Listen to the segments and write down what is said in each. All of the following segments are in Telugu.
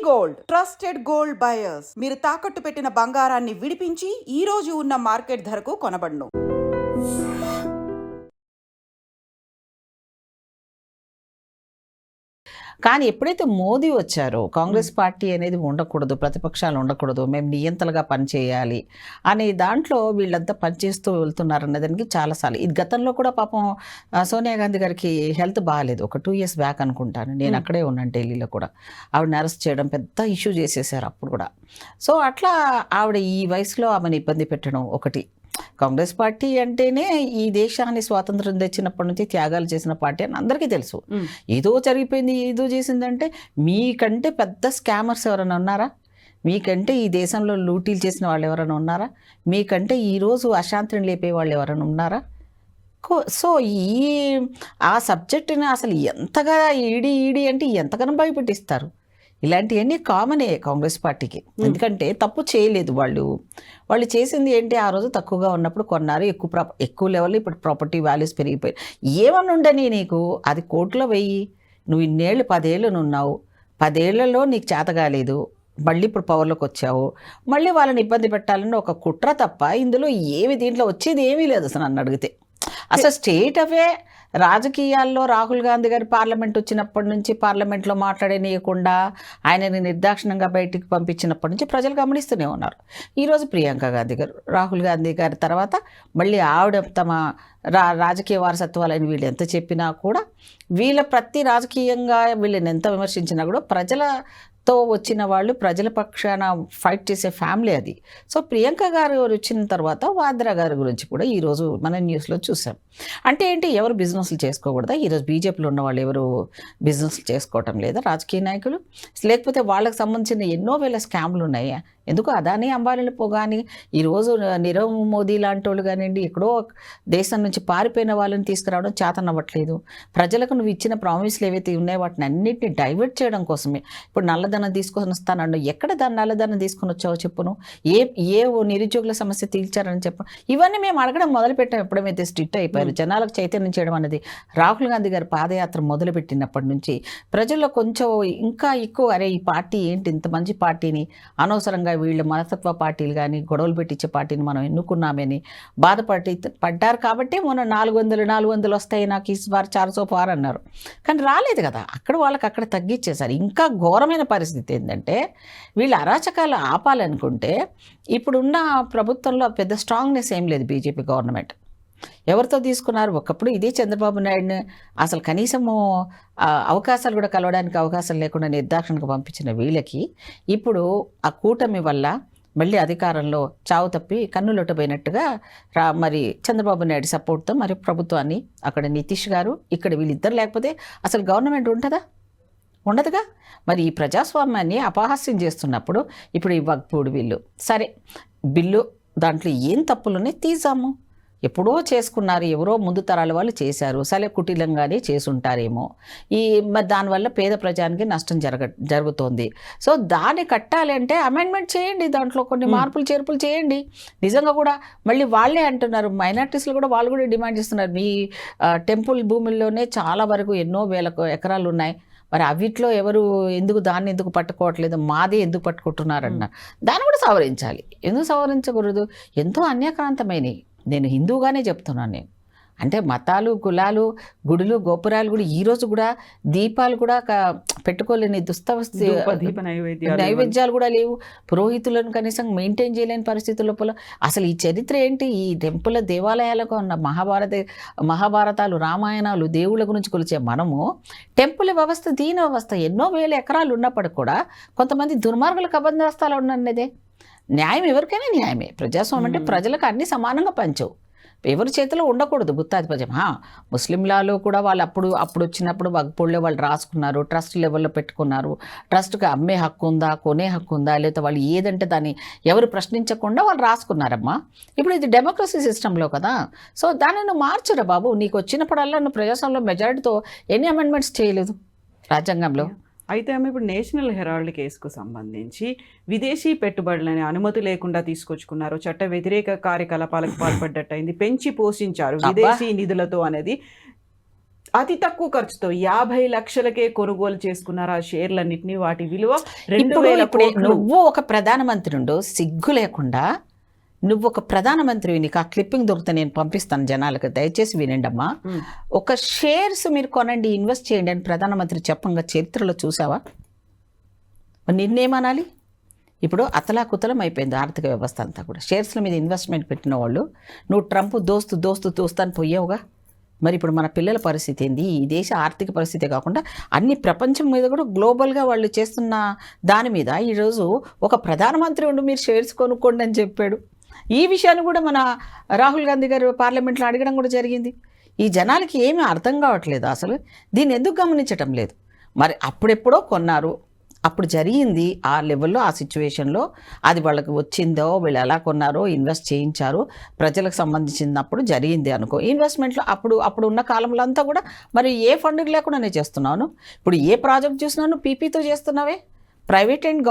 గోల్డ్ ట్రస్టెడ్ గోల్డ్ బయర్స్ మీరు తాకట్టు పెట్టిన బంగారాన్ని విడిపించి ఈ రోజు ఉన్న మార్కెట్ ధరకు కొనబడును. కానీ ఎప్పుడైతే మోదీ వచ్చారో కాంగ్రెస్ పార్టీ అనేది ఉండకూడదు, ప్రతిపక్షాలు ఉండకూడదు, మేము నియంతలుగా పనిచేయాలి అనే దాంట్లో వీళ్ళంతా పనిచేస్తూ వెళ్తున్నారు అన్నదానికి చాలాసార్లు ఇది గతంలో కూడా పాపం సోనియా గాంధీ గారికి హెల్త్ బాగాలేదు, ఒక 2 years బ్యాక్ అనుకుంటాను, నేను అక్కడే ఉన్నాను ఢిల్లీలో కూడా. ఆవిడని అరెస్ట్ చేయడం పెద్ద ఇష్యూ చేసేసారు అప్పుడు కూడా. సో అట్లా ఆవిడ ఈ వయసులో ఆమెను ఇబ్బంది పెట్టడం ఒకటి. కాంగ్రెస్ పార్టీ అంటేనే ఈ దేశాన్ని స్వాతంత్రం తెచ్చినప్పటి నుంచి త్యాగాలు చేసిన పార్టీ అని అందరికీ తెలుసు. ఏదో జరిగిపోయింది, ఏదో చేసిందంటే మీకంటే పెద్ద స్కామర్స్ ఎవరైనా ఉన్నారా? మీకంటే ఈ దేశంలో లూటీలు చేసిన వాళ్ళు ఎవరైనా ఉన్నారా? మీకంటే ఈరోజు అశాంతిని లేపే వాళ్ళు ఎవరైనా ఉన్నారా? సో ఆ సబ్జెక్టుని అసలు ఎంతగా ఈడీ అంటే ఎంతగానో భయపెట్టిస్తారు. ఇలాంటివన్నీ కామనే కాంగ్రెస్ పార్టీకి. ఎందుకంటే తప్పు చేయలేదు వాళ్ళు చేసింది ఏంటి, ఆ రోజు తక్కువగా ఉన్నప్పుడు కొన్నారు, ఎక్కువ లెవెల్లో ఇప్పుడు ప్రాపర్టీ వాల్యూస్ పెరిగిపోయాయి. ఏమన్నా ఉండని నీకు అది కోర్టులో వెయ్యి, నువ్వు ఇన్నేళ్ళు 10 ఏళ్ళు ఉన్నావు, 10 ఏళ్లలో నీకు చేత కాలేదు, మళ్ళీ ఇప్పుడు పవర్లోకి వచ్చావు, మళ్ళీ వాళ్ళని ఇబ్బంది పెట్టాలని ఒక కుట్ర తప్ప ఇందులో దీంట్లో వచ్చేది ఏమీ లేదు అసలు నన్ను అడిగితే. అసలు స్టేట్ అవే రాజకీయాల్లో రాహుల్ గాంధీ గారి పార్లమెంట్ వచ్చినప్పటి నుంచి పార్లమెంట్లో మాట్లాడనీయకుండా ఆయనని నిర్దాక్షిణంగా బయటికి పంపించినప్పటి నుంచి ప్రజలు గమనిస్తూనే ఉన్నారు. ఈరోజు ప్రియాంక గాంధీ గారు, రాహుల్ గాంధీ గారి తర్వాత మళ్ళీ ఆవిడ తమ రాజకీయ వారసత్వాలని వీళ్ళు ఎంత చెప్పినా కూడా, వీళ్ళ ప్రతి రాజకీయంగా వీళ్ళని ఎంత విమర్శించినా కూడా ప్రజలతో వచ్చిన వాళ్ళు, ప్రజల పక్షాన ఫైట్ చేసే ఫ్యామిలీ అది. సో ప్రియాంక గారు వచ్చిన తర్వాత వాద్రా గారి గురించి కూడా ఈరోజు మన న్యూస్లో చూసాం. అంటే ఏంటి, ఎవరు బిజినెస్లు చేసుకోకూడదా? ఈరోజు బీజేపీలో ఉన్న వాళ్ళు ఎవరు బిజినెస్లు చేసుకోవటం లేదా రాజకీయ నాయకులు? లేకపోతే వాళ్ళకి సంబంధించిన ఎన్నో వేల స్కామ్లు ఉన్నాయా? ఎందుకు అదానీ అంబానీలు పోగాని ఈరోజు నీరవ్ మోదీ లాంటి వాళ్ళు కానివ్వండి, ఎక్కడో దేశం నుంచి పారిపోయిన వాళ్ళని తీసుకురావడం చేతనవ్వట్లేదు. ప్రజలకు నువ్వు ఇచ్చిన ప్రామిస్లు ఏవైతే ఉన్నాయో వాటిని అన్నింటినీ డైవర్ట్ చేయడం కోసమే. ఇప్పుడు నల్లధనం తీసుకొని వస్తానన్ను, ఎక్కడ దాన్ని నల్లధనం తీసుకొని వచ్చావో చెప్పును, ఏ నిరుద్యోగుల సమస్య తీర్చారని చెప్పు. ఇవన్నీ మేము అడగడం మొదలుపెట్టాం ఎప్పుడైతే స్ట్రిక్ట్ అయిపోయారు. జనాలకు చైతన్యం చేయడం అనేది రాహుల్ గాంధీ గారి పాదయాత్ర మొదలుపెట్టినప్పటి నుంచి ప్రజల్లో కొంచెం ఇంకా ఎక్కువ, అరే ఈ పార్టీ ఏంటి ఇంత మంచి పార్టీని అనవసరంగా వీళ్ళు మనస్తత్వ పార్టీలు కానీ గొడవలు పెట్టించే పార్టీని మనం ఎన్నుకున్నామని పడ్డారు. కాబట్టి మొన్న 400 వస్తాయి నాకు ఈ వారు 400 పార్ అన్నారు, కానీ రాలేదు కదా. అక్కడ వాళ్ళకి అక్కడ తగ్గించేశారు. ఇంకా ఘోరమైన పరిస్థితి ఏంటంటే, వీళ్ళు అరాచకాలు ఆపాలనుకుంటే ఇప్పుడున్న ప్రభుత్వంలో పెద్ద స్ట్రాంగ్నెస్ ఏం లేదు. బీజేపీ గవర్నమెంట్ ఎవరితో తీసుకున్నారు? ఒకప్పుడు ఇదే చంద్రబాబు నాయుడుని అసలు కనీసము అవకాశాలు కూడా కలవడానికి అవకాశం లేకుండా నిర్దాక్షిణకు పంపించిన వీళ్ళకి ఇప్పుడు ఆ కూటమి వల్ల మళ్ళీ అధికారంలో చావు తప్పి కన్నులొట్టబోయినట్టుగా మరి చంద్రబాబు నాయుడు సపోర్ట్తో మరి ప్రభుత్వాన్ని, అక్కడ నితీష్ గారు, ఇక్కడ వీళ్ళిద్దరు లేకపోతే అసలు గవర్నమెంట్ ఉంటుందా? ఉండదుగా. మరి ఈ ప్రజాస్వామ్యాన్ని అపహాస్యం చేస్తున్నప్పుడు ఇప్పుడు ఈ వక్ఫ్ వీళ్ళు సరే బిల్లు దాంట్లో ఏం తప్పులున్నాయి తీసాము, ఎప్పుడో చేసుకున్నారు, ఎవరో ముందు తరాల వాళ్ళు చేశారు, సరే కుటిలంగానే చేసుంటారేమో. మరి దానివల్ల పేద ప్రజానికి నష్టం జరుగుతోంది. సో దాన్ని కట్టాలి అంటే అమెండ్మెంట్ చేయండి, దాంట్లో కొన్ని మార్పులు చేర్పులు చేయండి. నిజంగా కూడా మళ్ళీ వాళ్ళే అంటున్నారు, మైనార్టీస్లు కూడా వాళ్ళు కూడా డిమాండ్ చేస్తున్నారు, మీ టెంపుల్ భూముల్లోనే చాలా వరకు ఎన్నో వేల ఎకరాలు ఉన్నాయి, మరి అవిట్లో దాన్ని ఎందుకు పట్టుకోవట్లేదు, మాదే ఎందుకు పట్టుకుంటున్నారన్న దాన్ని కూడా సవరించాలి. ఎందుకు సవరించకూడదు? ఎంతో అన్యాక్రాంతమైనవి. నేను హిందూగానే చెప్తున్నాను. నేను అంటే మతాలు, కులాలు, గుడులు, గోపురాలు కూడా ఈరోజు కూడా దీపాలు కూడా పెట్టుకోలేని నైవేద్యాలు కూడా లేవు. పురోహితులను కనీసం మెయింటైన్ చేయలేని పరిస్థితుల లోపల అసలు ఈ చరిత్ర ఏంటి? ఈ టెంపుల్ దేవాలయాలకు ఉన్న మహాభారతాలు, రామాయణాలు, దేవుళ్ళ గురించి కొలిచే మనము టెంపుల్ వ్యవస్థ, దీని వ్యవస్థ ఎన్నో వేల ఎకరాలు ఉన్నప్పటికీ కూడా కొంతమంది దుర్మార్గులకు అబంధస్తాలు ఉన్నదే. న్యాయం ఎవరికైనా న్యాయమే. ప్రజాస్వామ్యం అంటే ప్రజలకు అన్ని సమానంగా పంచవు, ఎవరి చేతిలో ఉండకూడదు గుత్తాధిపత్యం. ముస్లింలలో కూడా వాళ్ళు అప్పుడు వచ్చినప్పుడు వగ్పోళ్ళే వాళ్ళు రాసుకున్నారు, ట్రస్ట్ లెవెల్లో పెట్టుకున్నారు. ట్రస్ట్కి అమ్మే హక్కు ఉందా, కొనే హక్కు ఉందా, లేకపోతే వాళ్ళు ఏదంటే దాన్ని ఎవరు ప్రశ్నించకుండా వాళ్ళు రాసుకున్నారమ్మా. ఇప్పుడు ఇది డెమోక్రసీ సిస్టంలో కదా. సో దాన్ని నువ్వు మార్చురా బాబు. నీకు వచ్చినప్పుడల్లా నువ్వు ప్రజాస్వామ్యంలో మెజారిటీతో ఎన్ని అమెండ్మెంట్స్ చేయలేదు రాజ్యాంగంలో. అయితే ఆమె ఇప్పుడు నేషనల్ హెరాల్డ్ కేసుకు సంబంధించి విదేశీ పెట్టుబడులని అనుమతి లేకుండా తీసుకొచ్చుకున్నారు, చట్ట వ్యతిరేక కార్యకలాపాలకు పాల్పడ్డట్టయింది, పెంచి పోషించారు విదేశీ నిధులతో అనేది అతి తక్కువ ఖర్చుతో 50 లక్షలకే కొనుగోలు చేసుకున్నారు ఆ షేర్లన్నింటినీ. వాటి విలువ ఇప్పుడు 2000 ఇప్పుడు కోట్లు. నువ్వు ఒక ప్రధానమంత్రి ఉండు, సిగ్గు లేకుండా నువ్వు ఒక ప్రధానమంత్రివి, నీకు ఆ క్లిప్పింగ్ దొరికితే నేను పంపిస్తాను జనాలకు, దయచేసి వినండి అమ్మా. ఒక షేర్స్ మీరు కొనండి, ఇన్వెస్ట్ చేయండి అని ప్రధానమంత్రి చెప్పంగా చరిత్రలో చూసావా? నిన్నేమనాలి? ఇప్పుడు అతలాకుతలం అయిపోయింది ఆర్థిక వ్యవస్థ అంతా కూడా. షేర్స్ల మీద ఇన్వెస్ట్మెంట్ పెట్టిన వాళ్ళు, నువ్వు ట్రంప్ దోస్తు అని పోయావుగా. మరి ఇప్పుడు మన పిల్లల పరిస్థితి ఏంది? ఈ దేశ ఆర్థిక పరిస్థితే కాకుండా అన్ని ప్రపంచం మీద కూడా గ్లోబల్గా వాళ్ళు చేస్తున్న దాని మీద ఈరోజు ఒక ప్రధానమంత్రి ఉండి మీరు షేర్స్ కొనుక్కోండి అని చెప్పాడు. ఈ విషయాన్ని కూడా మన రాహుల్ గాంధీ గారు పార్లమెంట్లో అడగడం కూడా జరిగింది. ఈ జనాలకి ఏమీ అర్థం కావట్లేదు అసలు, దీన్ని ఎందుకు గమనించటం లేదు. మరి అప్పుడెప్పుడో కొన్నారు, అప్పుడు జరిగింది ఆ లెవెల్లో, ఆ సిచ్యువేషన్లో అది వాళ్ళకి వచ్చిందో, వీళ్ళు ఎలా కొన్నారో, ఇన్వెస్ట్ చేయించారు, ప్రజలకు సంబంధించినప్పుడు జరిగింది అనుకో. ఇన్వెస్ట్మెంట్లో అప్పుడు ఉన్న కాలంలో అంతా కూడా మరి ఏ ఫండ్కి లేకుండానే చేస్తున్నాను. ఇప్పుడు ఏ ప్రాజెక్ట్ చూసినాను పీపీతో చేస్తున్నావే, ప్రైవేట్ అండ్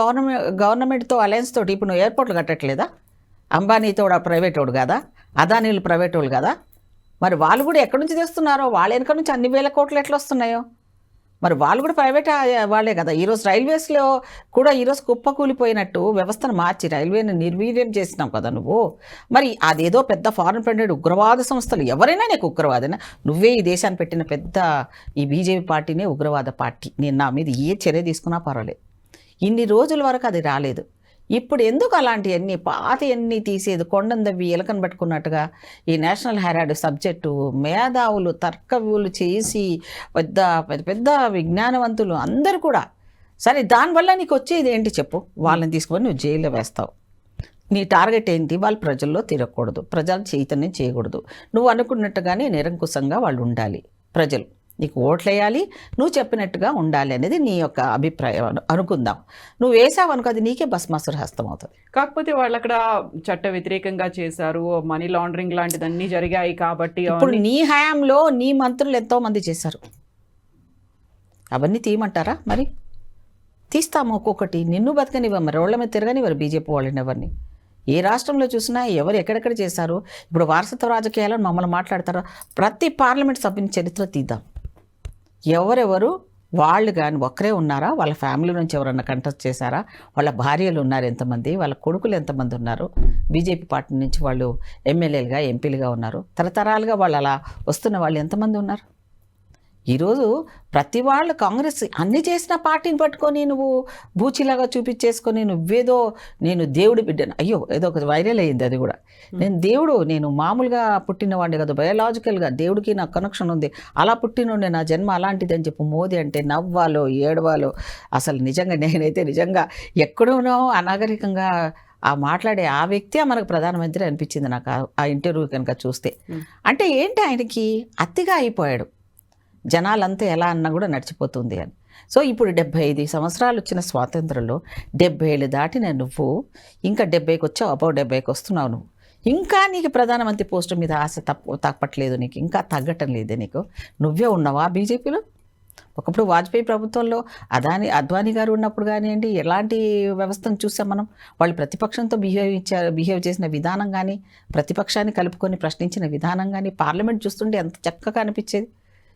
గవర్నమెంట్తో అలయన్స్ తోటి. ఇప్పుడు నువ్వు ఎయిర్పోర్ట్లు కట్టట్లేదా? అంబానీతో ప్రైవేట్ వాడు కదా, అదానీలు ప్రైవేట్ వాళ్ళు కదా. మరి వాళ్ళు కూడా ఎక్కడి నుంచి తెస్తున్నారో, వాళ్ళ వెనక నుంచి అన్ని వేల కోట్లు ఎట్లా వస్తున్నాయో, మరి వాళ్ళు కూడా ప్రైవేట్ వాళ్ళే కదా. ఈరోజు రైల్వేస్లో కూడా ఈరోజు కుప్పకూలిపోయినట్టు వ్యవస్థను మార్చి రైల్వేని నిర్వీర్యం చేసినావు కదా నువ్వు. మరి అదేదో పెద్ద ఫారెన్ ఫండెడ్ ఉగ్రవాద సంస్థలు, ఎవరైనా నీకు ఉగ్రవాదైనా, నువ్వే ఈ దేశాన్ని పెట్టిన పెద్ద ఈ బీజేపీ పార్టీనే ఉగ్రవాద పార్టీ. నేను నా మీద ఏ చర్య తీసుకున్నా పర్వాలేదు. ఇన్ని రోజుల వరకు అది రాలేదు. ఇప్పుడు ఎందుకు అలాంటివన్నీ పాతవన్నీ తీసేది, కొండందవ్వి ఎలకను పట్టుకున్నట్టుగా ఈ నేషనల్ హెరాల్డ్ సబ్జెక్టు మేధావులు తర్కవ్యులు చేసి పెద్ద పెద్ద పెద్ద విజ్ఞానవంతులు అందరూ కూడా. సరే, దానివల్ల నీకు వచ్చేది ఏంటి చెప్పు? వాళ్ళని తీసుకొని నువ్వు జైల్లో వేస్తావు. నీ టార్గెట్ ఏంటి? వాళ్ళు ప్రజల్లో తిరగకూడదు, ప్రజలు చైతన్యం చేయకూడదు, నువ్వు అనుకున్నట్టుగానే నిరంకుశంగా వాళ్ళు ఉండాలి, ప్రజలు నీకు ఓట్లేయాలి, నువ్వు చెప్పినట్టుగా ఉండాలి అనేది నీ యొక్క అభిప్రాయం అనుకుందాం. నువ్వు వేసావు అనుకో, అది నీకే భస్మాసుర హస్తం అవుతుంది. కాకపోతే వాళ్ళు అక్కడ చట్ట వ్యతిరేకంగా చేశారు, మనీ లాండరింగ్ లాంటిదన్నీ జరిగాయి కాబట్టి. ఇప్పుడు నీ హయాంలో నీ మంత్రులు ఎంతోమంది చేశారు, అవన్నీ తీయమంటారా? మరి తీస్తాము ఒక్కొక్కటి. నిన్ను బతకనివ్వ, మరి రోడ్ల మీద తిరగనివ్వరు బీజేపీ వాళ్ళని ఎవరిని. ఏ రాష్ట్రంలో చూసినా ఎవరు ఎక్కడెక్కడ చేశారు. ఇప్పుడు వారసత్వ రాజకీయాలను మమ్మల్ని మాట్లాడతారు. ప్రతి పార్లమెంట్ సభ్యుని చరిత్ర తీద్దాం. ఎవరెవరు వాళ్ళు కానీ ఒక్కరే ఉన్నారా? వాళ్ళ ఫ్యామిలీ నుంచి ఎవరన్నా కంటెస్ట్ చేశారా? వాళ్ళ భార్యలు ఉన్నారు ఎంతమంది? వాళ్ళ కొడుకులు ఎంతమంది ఉన్నారు? బీజేపీ పార్టీ నుంచి వాళ్ళు ఎమ్మెల్యేలుగా ఎంపీలుగా ఉన్నారు. తరతరాలుగా వాళ్ళు అలా వస్తున్న వాళ్ళు ఎంతమంది ఉన్నారు? ఈరోజు ప్రతి వాళ్ళు కాంగ్రెస్ అన్ని చేసిన పార్టీని పట్టుకొని నువ్వు బూచిలాగా చూపించేసుకొని నువ్వేదో నేను దేవుడి బిడ్డను, అయ్యో ఏదో ఒక వైరల్ అయ్యింది అది కూడా. నేను మామూలుగా పుట్టినవాడిని కదా, బయోలాజికల్గా దేవుడికి నాకు కనెక్షన్ ఉంది, అలా పుట్టినండే, నా జన్మ అలాంటిది అని చెప్పి మోదీ అంటే నవ్వాలో ఏడవాలో. అసలు నిజంగా నేనైతే నిజంగా ఎక్కడోనో అనాగరికంగా ఆ మాట్లాడే ఆ వ్యక్తి మనకు ప్రధానమంత్రి అనిపించింది నాకు ఆ ఇంటర్వ్యూ కనుక చూస్తే. అంటే ఏంటి, ఆయనకి అతిగా అయిపోయాడు, జనాలంతా ఎలా అన్నా కూడా నడిచిపోతుంది అని. సో ఇప్పుడు 75 సంవత్సరాలు వచ్చిన స్వాతంత్రంలో 70 ఏళ్ళు దాటిన నువ్వు ఇంకా 70కి వచ్చావు, అబౌ 70కి వస్తున్నావు నువ్వు. ఇంకా నీకు ప్రధానమంత్రి పోస్టు మీద ఆశ తప్పట్లేదు, నీకు ఇంకా తగ్గటం లేదే నీకు. నువ్వే ఉన్నావా బీజేపీలో? ఒకప్పుడు వాజ్పేయి ప్రభుత్వంలో అద్వానీ గారు ఉన్నప్పుడు కానివ్వండి, ఎలాంటి వ్యవస్థను చూసాం మనం. వాళ్ళు ప్రతిపక్షంతో బిహేవ్ చేసిన విధానం కానీ, ప్రతిపక్షాన్ని కలుపుకొని ప్రశ్నించిన విధానం కానీ, పార్లమెంట్ చూస్తుంటే ఎంత చక్కగా అనిపించేది.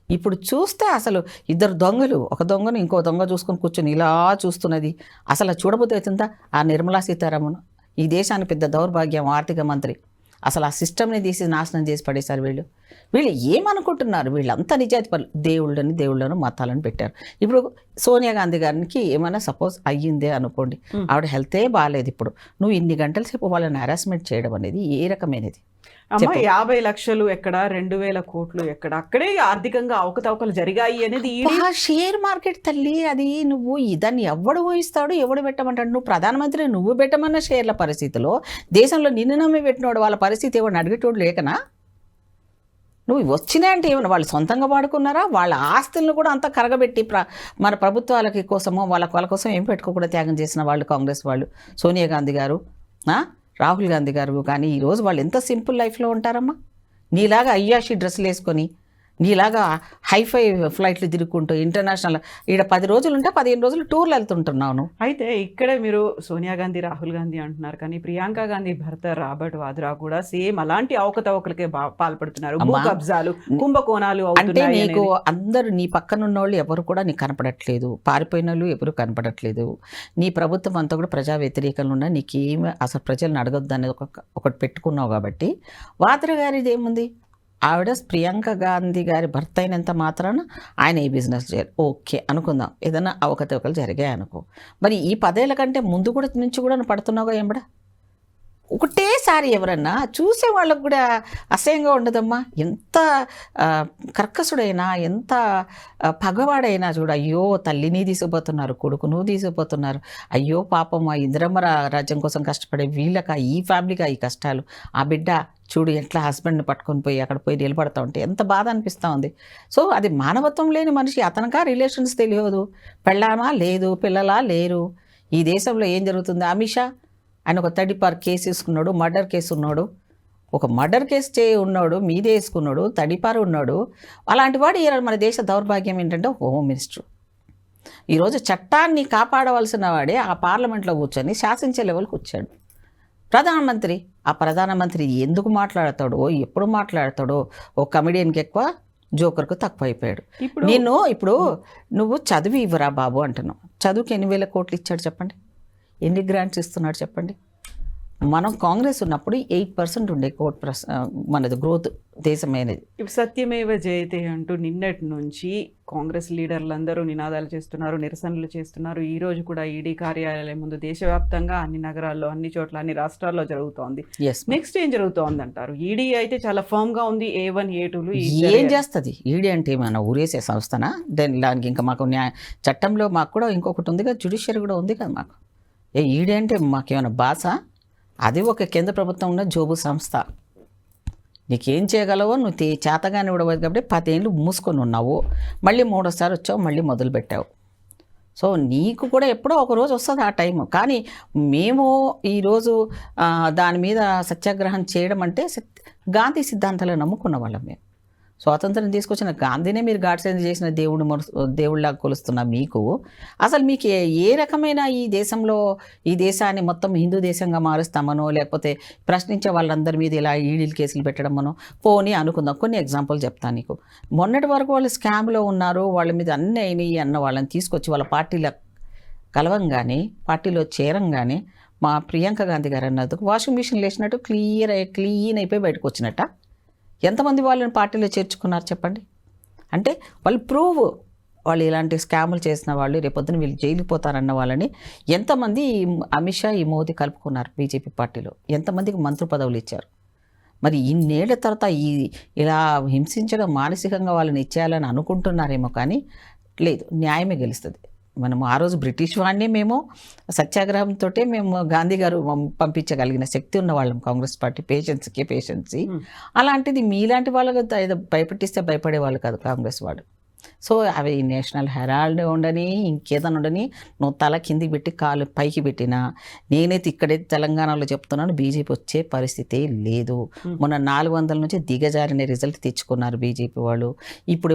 ఇప్పుడు చూస్తే అసలు ఇద్దరు దొంగలు, ఒక దొంగను ఇంకో దొంగ చూసుకొని కూర్చొని ఇలా చూస్తున్నది అసలు చూడబోతే అవుతుందా? ఆ నిర్మలా సీతారామన్ ఈ దేశానికి పెద్ద దౌర్భాగ్యం ఆర్థిక మంత్రి. అసలు ఆ సిస్టమ్ని తీసి నాశనం చేసి పడేశారు వీళ్ళు. ఏమనుకుంటున్నారు? వీళ్ళంతా నిజాయితీ పనులు, దేవుళ్ళను మతాలను పెట్టారు. ఇప్పుడు సోనియా గాంధీ గారికి ఏమైనా సపోజ్ అయ్యిందే అనుకోండి, ఆవిడ హెల్తే బాగాలేదు, ఇప్పుడు నువ్వు ఇన్ని గంటల సేపు వాళ్ళని హెరాస్మెంట్ చేయడం అనేది ఏ రకమైనది? అమ్మ 50 లక్షలు ఎక్కడ, 2000 కోట్లు ఎక్కడ? అక్కడే ఆర్థికంగా అవకతవకలు జరిగాయి అనేది షేర్ మార్కెట్ తల్లి. అది నువ్వు దాన్ని ఎవడు ఊహిస్తాడు, ఎవడు పెట్టమంటాడు? నువ్వు ప్రధానమంత్రి, నువ్వు పెట్టమన్న షేర్ల పరిస్థితిలో దేశంలో నిన్ను నమ్మి పెట్టినోడు వాళ్ళ పరిస్థితి ఎవరిని అడిగేటోడు లేకనా? నువ్వు వచ్చినా అంటే ఏమన్నా వాళ్ళు సొంతంగా వాడుకున్నారా? వాళ్ళ ఆస్తులను కూడా అంతా కరగబెట్టి మన ప్రభుత్వాలకి కోసమో వాళ్ళ కోసం ఏం పెట్టుకోకుండా త్యాగం చేసిన వాళ్ళు కాంగ్రెస్ వాళ్ళు, సోనియా గాంధీ గారు, రాహుల్ గాంధీ గారు. కానీ ఈరోజు వాళ్ళు ఎంత సింపుల్ లైఫ్లో ఉంటారమ్మా. నీలాగా అయ్యాషి డ్రెస్సులు వేసుకొని నీలాగా హైఫై ఫ్లైట్లు తిరుగుకుంటూ ఇంటర్నేషనల్ ఈడ 10 రోజులు ఉంటే 15 రోజులు టూర్లు వెళ్తుంటున్నావు నువ్వు. అయితే ఇక్కడే మీరు సోనియా గాంధీ, రాహుల్ గాంధీ అంటున్నారు, కానీ ప్రియాంక గాంధీ భర్త రాబర్ట్ వాద్రా కూడా సేమ్ అలాంటి అవకతవకలకే పాల్పడుతున్నారు. భూ కబ్జాలు, కుంభకోణాలు అంటే అవుతున్నాయి నీకు అనేది. అందరూ నీ పక్కన ఉన్నోళ్ళు ఎవరు కూడా నీకు కనపడట్లేదు, పారిపోయిన వాళ్ళు ఎవరు కనపడట్లేదు. నీ ప్రభుత్వం అంతా కూడా ప్రజా వ్యతిరేకంగా ఉన్నా నీకేమి అసలు ప్రజలను అడగొద్దు అనేది ఒకటి పెట్టుకున్నావు కాబట్టి వాద్రా గారిది ఏముంది, ఆవిడ ప్రియాంక గాంధీ గారి భర్త అయినంత మాత్రాన ఆయన ఏ బిజినెస్ చేయాలి ఓకే అనుకుందాం, ఏదైనా అవకతవకలు జరిగాయి అనుకో. మరి ఈ 10 ఏళ్ల కంటే ముందు కూడా నుంచి కూడా నువ్వు పడుతున్నావుగా ఎంబడ. ఒకటేసారి ఎవరన్నా చూసే వాళ్ళకు కూడా అసహ్యంగా ఉండదమ్మా. ఎంత కర్కసుడైనా, ఎంత పగవాడైనా చూడు, అయ్యో తల్లిని తీసుకుపోతున్నారు, కొడుకును తీసుకుపోతున్నారు, అయ్యో పాపం ఆ ఇందిరమ్మ రాజ్యం కోసం కష్టపడే వీళ్ళక, ఈ ఫ్యామిలీగా ఈ కష్టాలు, ఆ బిడ్డ చూడు ఎట్లా హస్బెండ్ని పట్టుకొని పోయి అక్కడ పోయి నిలబడతా ఉంటే ఎంత బాధ అనిపిస్తూ ఉంది. సో అది మానవత్వం లేని మనిషి. అతనికా రిలేషన్స్ తెలియదు, పెళ్ళామా లేదు, పిల్లలా లేరు. ఈ దేశంలో ఏం జరుగుతుంది? అమిత్ షా ఆయన ఒక 34 కేసు వేసుకున్నాడు, మర్డర్ కేసు ఉన్నాడు, ఒక మర్డర్ కేసు ఉన్నాడు, మీదే వేసుకున్నాడు, 34 ఉన్నాడు. అలాంటి వాడు మన దేశ దౌర్భాగ్యం ఏంటంటే హోమ్ మినిస్టర్. ఈరోజు చట్టాన్ని కాపాడవలసిన వాడే ఆ పార్లమెంట్లో కూర్చొని శాసించే లెవెల్కి వచ్చాడు. ప్రధానమంత్రి, ఆ ప్రధానమంత్రి ఎందుకు మాట్లాడతాడో, ఎప్పుడు మాట్లాడతాడో, ఓ కమెడియన్కి ఎక్కువ, జోకర్కు తక్కువ అయిపోయాడు. ఇప్పుడు నువ్వు చదువు ఇవ్వరా బాబు అంటున్నావు. చదువుకి 8,000 కోట్లు ఇచ్చాడు చెప్పండి, ఎన్ని గ్రాంట్స్ ఇస్తున్నాడు చెప్పండి. మనం కాంగ్రెస్ ఉన్నప్పుడు 8% ఉండే మనది గ్రోత్ దేశమైనది. ఇప్పుడు సత్యమేవ జయతే అంటూ నిన్నటి నుంచి కాంగ్రెస్ లీడర్లందరూ నినాదాలు చేస్తున్నారు, నిరసనలు చేస్తున్నారు. ఈ రోజు కూడా ఈడీ కార్యాలయం ముందు దేశవ్యాప్తంగా అన్ని నగరాల్లో, అన్ని చోట్ల, అన్ని రాష్ట్రాల్లో జరుగుతోంది. నెక్స్ట్ ఏం జరుగుతోంది అంటారు? ఈడీ అయితే చాలా ఫర్మ్ గా ఉంది, A1 A2లు ఏం చేస్తుంది ఈడీ అంటే? మన ఊరేసే సంస్థనా? దానికి ఇంకా మాకు చట్టంలో మాకు కూడా ఇంకొకటి ఉంది కదా, జ్యుడిషియరీ కూడా ఉంది కదా మాకు. ఈడీ అంటే మాకేమైనా భాష? అది ఒక కేంద్ర ప్రభుత్వం ఉన్న జోబు సంస్థ. నీకేం చేయగలవో నువ్వు చేతగానే ఇవ్వడలేదు కాబట్టి 10 ఏళ్ళు మూసుకొని ఉన్నావు, మళ్ళీ 3వ వచ్చావు, మళ్ళీ మొదలుపెట్టావు. సో నీకు కూడా ఎప్పుడో ఒక రోజు వస్తుంది ఆ టైం. కానీ మేము ఈరోజు దాని మీద సత్యాగ్రహం చేయడం అంటే గాంధీ సిద్ధాంతాలను నమ్ముకున్న వాళ్ళం. మేము స్వాతంత్రం తీసుకొచ్చిన గాంధీనే మీరు గాడ్సేంజ్ చేసిన దేవుళ్ళలాగా కొలుస్తున్న మీకు అసలు మీకు ఏ రకమైన ఈ దేశాన్ని మొత్తం హిందూ దేశంగా మారుస్తామనో, లేకపోతే ప్రశ్నించే వాళ్ళందరి మీద ఇలా ఈడీలు కేసులు పెట్టడమనో పోనీ అనుకుందాం. కొన్ని ఎగ్జాంపుల్ చెప్తాను నీకు. మొన్నటి వరకు వాళ్ళు స్కామ్లో ఉన్నారు, వాళ్ళ మీద అన్నీ అయినాయి అన్న వాళ్ళని తీసుకొచ్చి వాళ్ళ పార్టీలో కలవంగానే, పార్టీలో చేరంగానే మా ప్రియాంక గాంధీ గారు అన్నది వాషింగ్ మిషన్ లేచినట్టు క్లీన్ అయిపోయి బయటకు వచ్చినట్ట. ఎంతమంది వాళ్ళని పార్టీలో చేర్చుకున్నారు చెప్పండి? అంటే వాళ్ళు ఇలాంటి స్కాములు చేసిన వాళ్ళు రేపొద్దున వీళ్ళు జైలుకి పోతారన్న వాళ్ళని ఎంతమంది అమిత్ షా, ఈ మోదీ కలుపుకున్నారు బీజేపీ పార్టీలో? ఎంతమందికి మంత్రి పదవులు ఇచ్చారు? మరి ఇన్నేళ్ల తర్వాత ఇలా హింసించడం, మానసికంగా వాళ్ళని ఇచ్చేయాలని అనుకుంటున్నారేమో, కానీ లేదు, న్యాయమే గెలుస్తుంది. మనము ఆ రోజు బ్రిటిష్ వాడిని మేము సత్యాగ్రహంతో మేము గాంధీ గారు పంపించగలిగిన శక్తి ఉన్న వాళ్ళం కాంగ్రెస్ పార్టీ. పేషెన్సీ అలాంటిది మీలాంటి వాళ్ళకు భయపెట్టిస్తే భయపడే వాళ్ళు కాదు కాంగ్రెస్ వాడు. సో అవి నేషనల్ హెరాల్డ్ ఉండని, ఇంకేదైనా ఉండని, నువ్వు తల కిందికి పెట్టి కాలు పైకి పెట్టినా, నేనైతే ఇక్కడైతే తెలంగాణలో చెప్తున్నాను, బీజేపీ వచ్చే పరిస్థితి లేదు. మొన్న 400 నుంచి దిగజారిన రిజల్ట్ తెచ్చుకున్నారు బీజేపీ వాళ్ళు. ఇప్పుడు